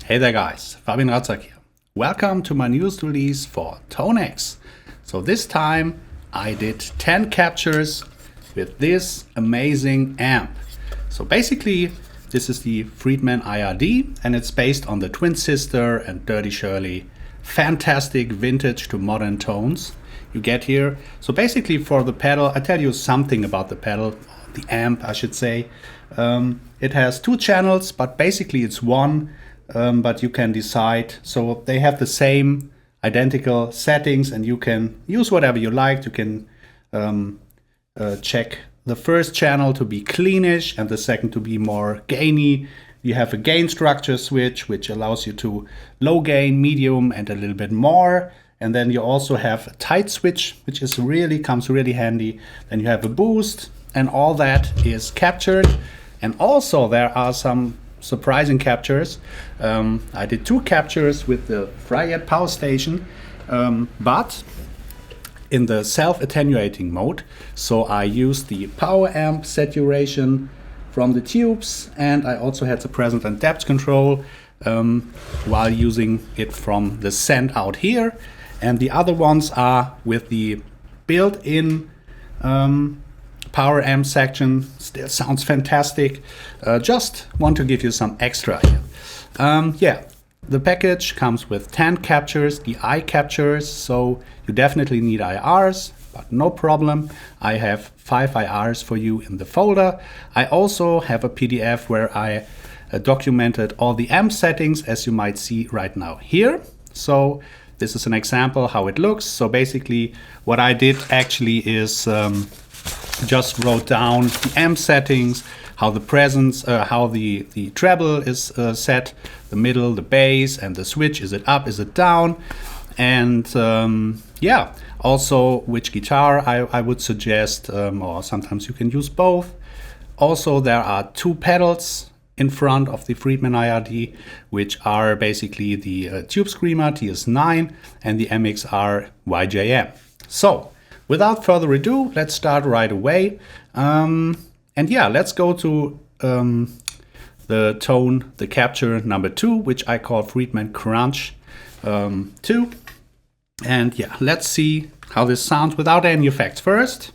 Hey there guys, Fman IR-D here. Welcome to my news release for Tonex. So this time I did 10 captures with this amazing amp. So basically this is the Friedman IR-D and it's based on the twin sister and Dirty Shirley fantastic vintage to modern tones you get here. So basically for the pedal, I tell you something about the pedal, the amp I should say. It has two channels, but basically it's one. But you can decide, so they have the same identical settings and you can use whatever you like. You can check the first channel to be cleanish and the second to be more gainy. You have a gain structure switch which allows you to low gain, medium and a little bit more. And then you also have a tight switch which is comes really handy. Then you have a boost and all that is captured. And also there are some surprising captures. I did 2 captures with the Fryette Powerstation, but in the self-attenuating mode. So I used the Poweramp saturation from the tubes, and I also had the presence and depth control while using it from the send out here. And the other ones are with the built-in Poweramp section. Still sounds fantastic. Just want to give you some extra here. Yeah, the package comes with 10 captures, the eye captures, so you definitely need IRs, but no problem. I have 5 IRs for you in the folder. I also have a PDF where I documented all the amp settings, as you might see right now here. So this is an example how it looks. So basically what I did actually is just wrote down the amp settings, how the presence, how the treble is set, the middle, the bass, and the switch. Is it up? Is it down? And yeah, also which guitar I would suggest, or sometimes you can use both. Also, there are 2 pedals in front of the Friedman IR-D, which are basically the Tube Screamer TS9 and the MXR YJM. So, without further ado, let's start right away. And yeah, let's go to the tone, the capture number 2, which I call Friedman Crunch 2. And yeah, let's see how this sounds without any effects first.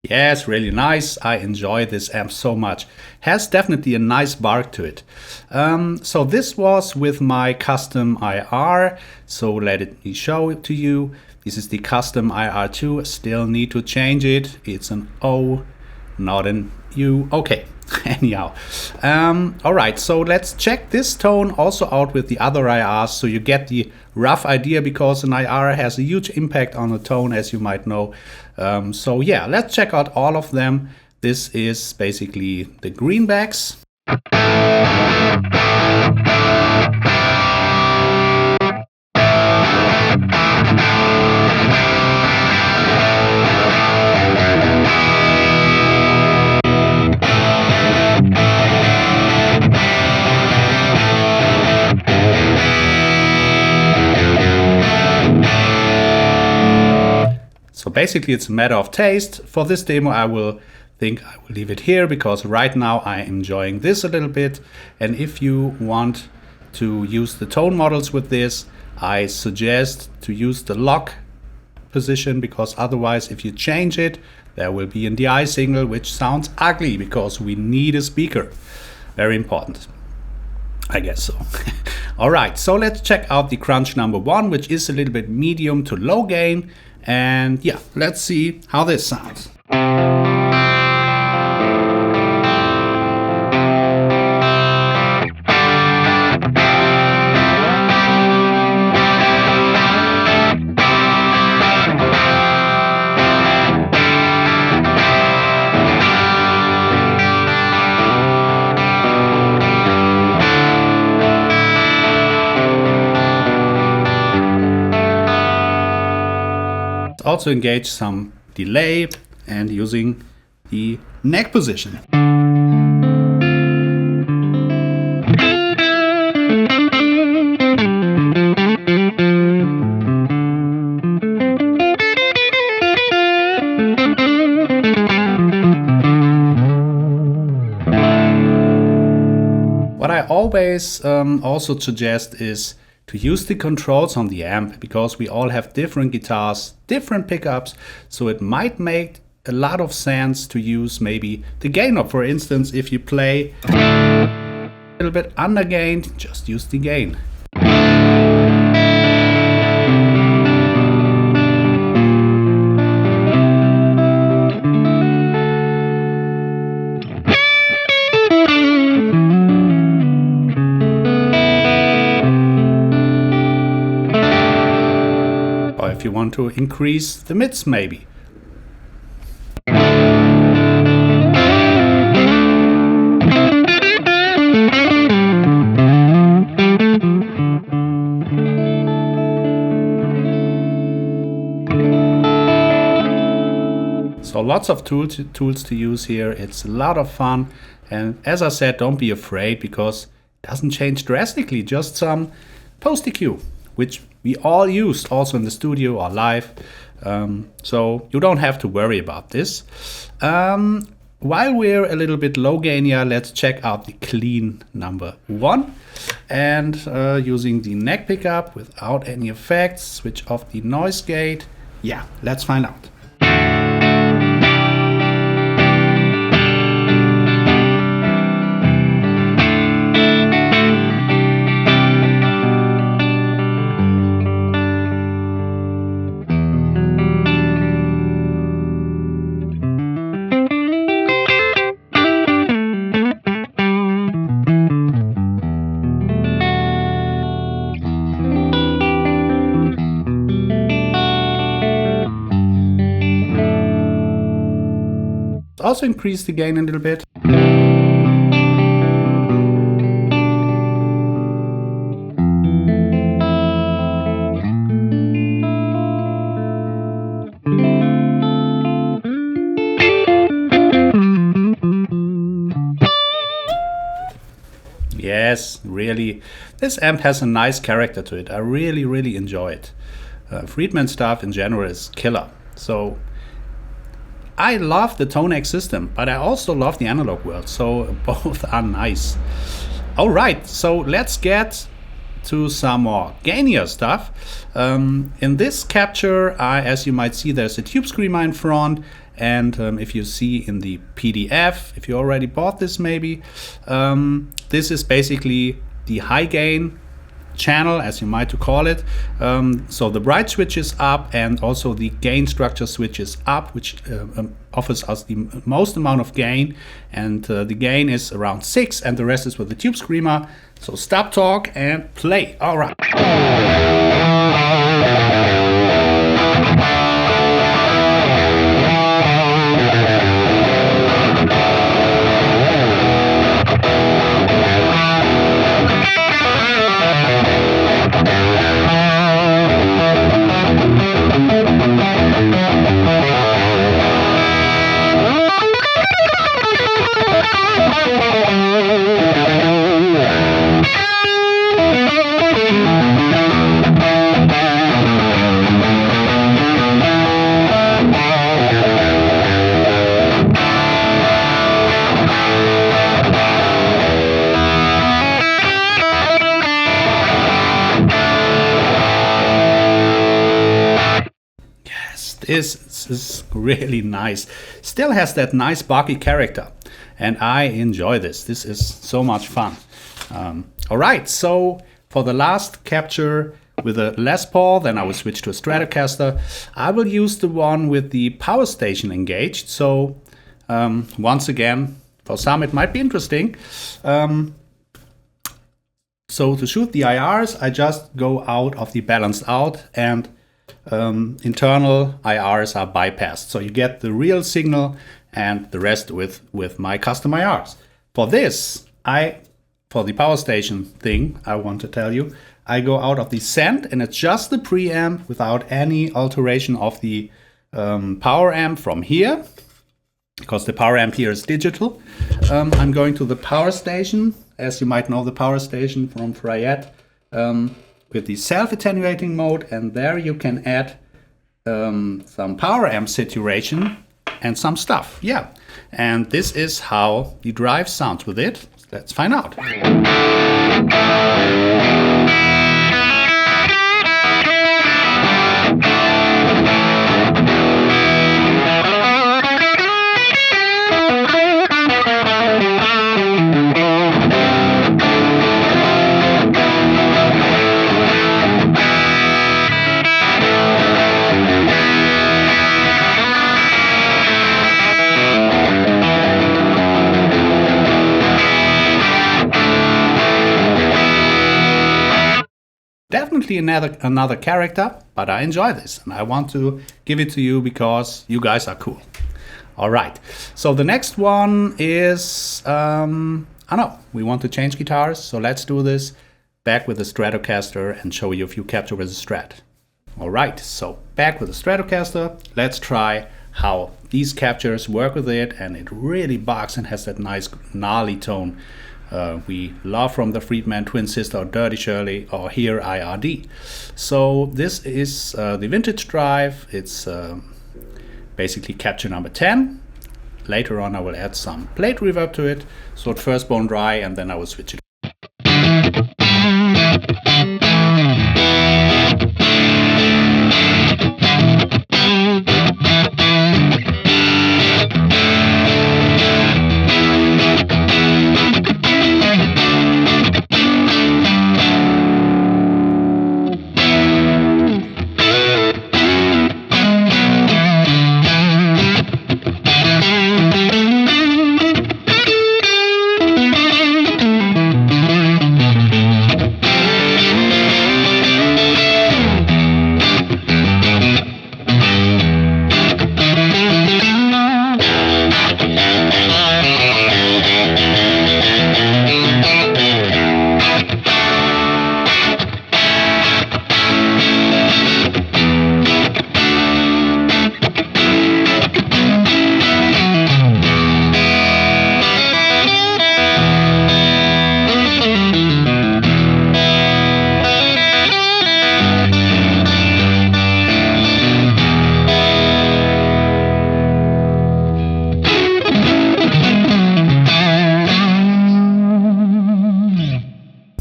Yes, really nice. I enjoy this amp so much. Has definitely a nice bark to it. So this was with my Custom IR. So let me show it to you. This is the Custom IR2. Still need to change it. It's an O, not an U. Okay. Anyhow, all right, so let's check this tone also out with the other IRs so you get the rough idea, because an IR has a huge impact on the tone, as you might know. So yeah, let's check out all of them. This is basically the greenbacks. So basically it's a matter of taste. For this demo I will leave it here, because right now I am enjoying this a little bit. And if you want to use the tone models with this, I suggest to use the lock position, because otherwise if you change it, there will be an DI signal which sounds ugly, because we need a speaker. Very important, I guess so. All right, so let's check out the crunch number 1, which is a little bit medium to low gain. And yeah, let's see how this sounds. also engage some delay and using the neck position. What I always also suggest is to use the controls on the amp, because we all have different guitars, different pickups, so it might make a lot of sense to use maybe the gain knob. For instance, if you play a little bit under gained, just use the gain. Or if you want to increase the mids maybe. So lots of tools to use here. It's a lot of fun. And as I said, don't be afraid, because it doesn't change drastically. Just some post EQ, which we all use also in the studio or live. So you don't have to worry about this. While we're a little bit low gain here, let's check out the clean number 1. And using the neck pickup without any effects, switch off the noise gate. Yeah, let's find out. Also increase the gain a little bit. Yes, really, this amp has a nice character to it. I really enjoy it. Friedman stuff in general is killer. So I love the Tonex system, but I also love the analog world, so both are nice. Alright, so let's get to some more gainier stuff. In this capture, as you might see, there's a tube screamer in front, and if you see in the PDF, if you already bought this maybe, this is basically the high gain channel, as you might call it. So the bright switch is up, and also the gain structure switch is up, which offers us the most amount of gain, and the gain is around 6, and the rest is with the tube screamer. So stop talk and play. All right. This is really nice. Still has that nice barky character, and I enjoy this. This is so much fun. All right, so for the last capture with a Les Paul, then I will switch to a Stratocaster. I will use the one with the Powerstation engaged. So once again, for some it might be interesting. So to shoot the IRs, I just go out of the balanced out, and internal IRs are bypassed. So you get the real signal and the rest with my custom IRs. For this, I for the Powerstation thing, I want to tell you, I go out of the send and adjust the preamp without any alteration of the Poweramp from here, because the Poweramp here is digital. I'm going to the Powerstation, as you might know, the Powerstation from Fryette, with the self-attenuating mode, and there you can add some Poweramp saturation and some stuff. Yeah, and this is how the drive sounds with it. Let's find out. Definitely another character, but I enjoy this and I want to give it to you because you guys are cool. All right, so the next one is, I know, we want to change guitars, so let's do this back with the Stratocaster and show you a few capture with the Strat. All right, so back with the Stratocaster, let's try how these captures work with it, and it really bugs and has that nice gnarly tone we love from the Friedman twin sister Dirty Shirley, or here IR-D. So this is the vintage drive. It's basically capture number 10. Later on I will add some plate reverb to it, so it first bone dry and then I will switch it.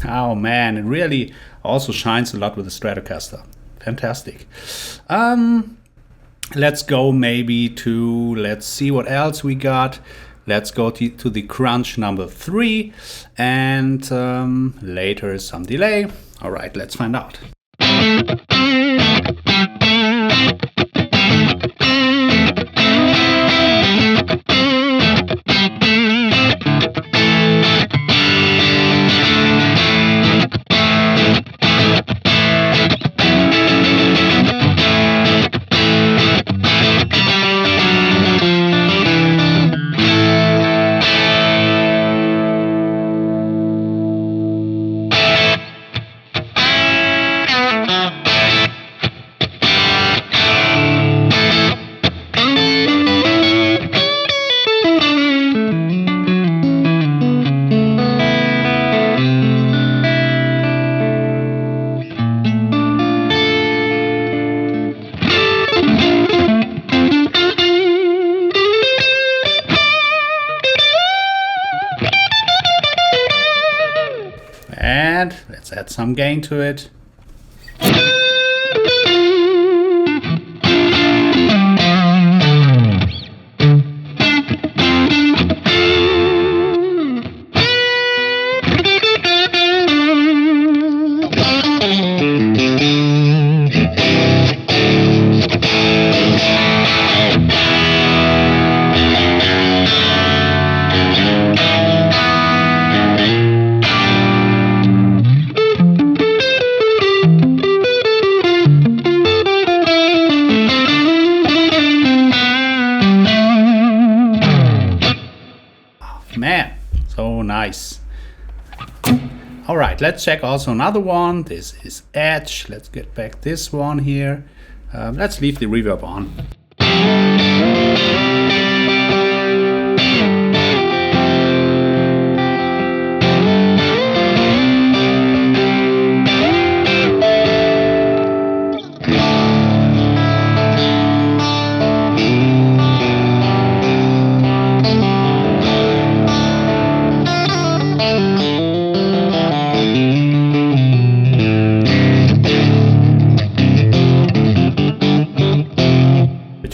Oh man, it really also shines a lot with the Stratocaster. Fantastic. Let's go maybe to, let's see what else we got. Let's go to the crunch number 3 and later some delay. All right, let's find out. And let's add some gain to it. right, let's check also another one. This is Edge. Let's get back this one here. Let's leave the reverb on.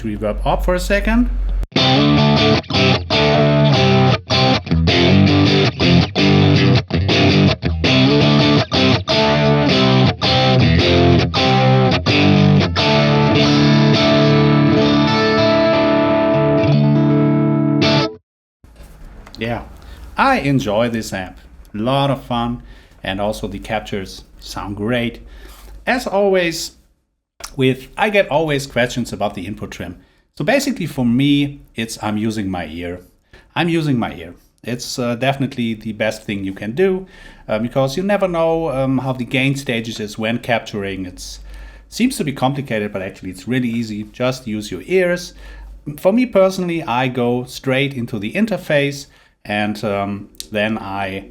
Reverb up for a second. Yeah, I enjoy this amp. A lot of fun, and also the captures sound great. As always, I get always questions about the input trim. So basically for me, I'm using my ear. I'm using my ear. It's definitely the best thing you can do because you never know how the gain stages is when capturing. It seems to be complicated, but actually it's really easy. Just use your ears. For me personally, I go straight into the interface and then I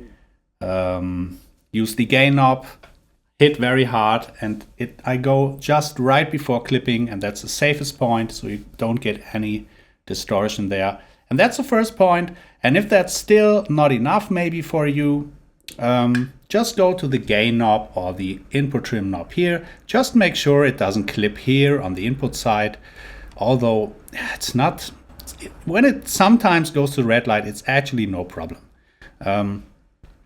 use the gain knob, hit very hard, and I go just right before clipping, and that's the safest point, so you don't get any distortion there. And that's the first point. And if that's still not enough maybe for you, just go to the gain knob or the input trim knob here. Just make sure it doesn't clip here on the input side. Although it's not, when it sometimes goes to red light, it's actually no problem.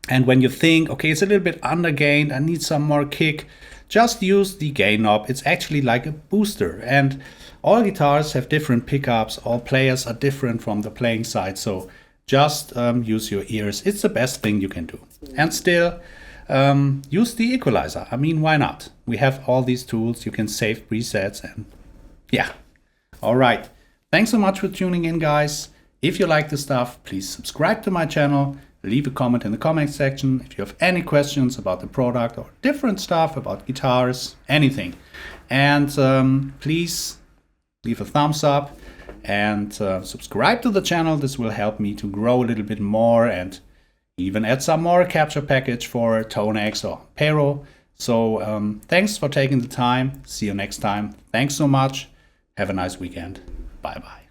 And when you think, okay, it's a little bit undergained, I need some more kick, just use the gain knob. It's actually like a booster, and all guitars have different pickups, all players are different from the playing side, so just use your ears. It's the best thing you can do. And still, use the equalizer. I mean, why not? We have all these tools, you can save presets, and yeah. All right, thanks so much for tuning in, guys. If you like the stuff, please subscribe to my channel. Leave a comment in the comment section if you have any questions about the product or different stuff about guitars, anything. And please leave a thumbs up and subscribe to the channel. This will help me to grow a little bit more and even add some more capture package for Tonex or Pero. So thanks for taking the time. See you next time. Thanks so much. Have a nice weekend. Bye bye.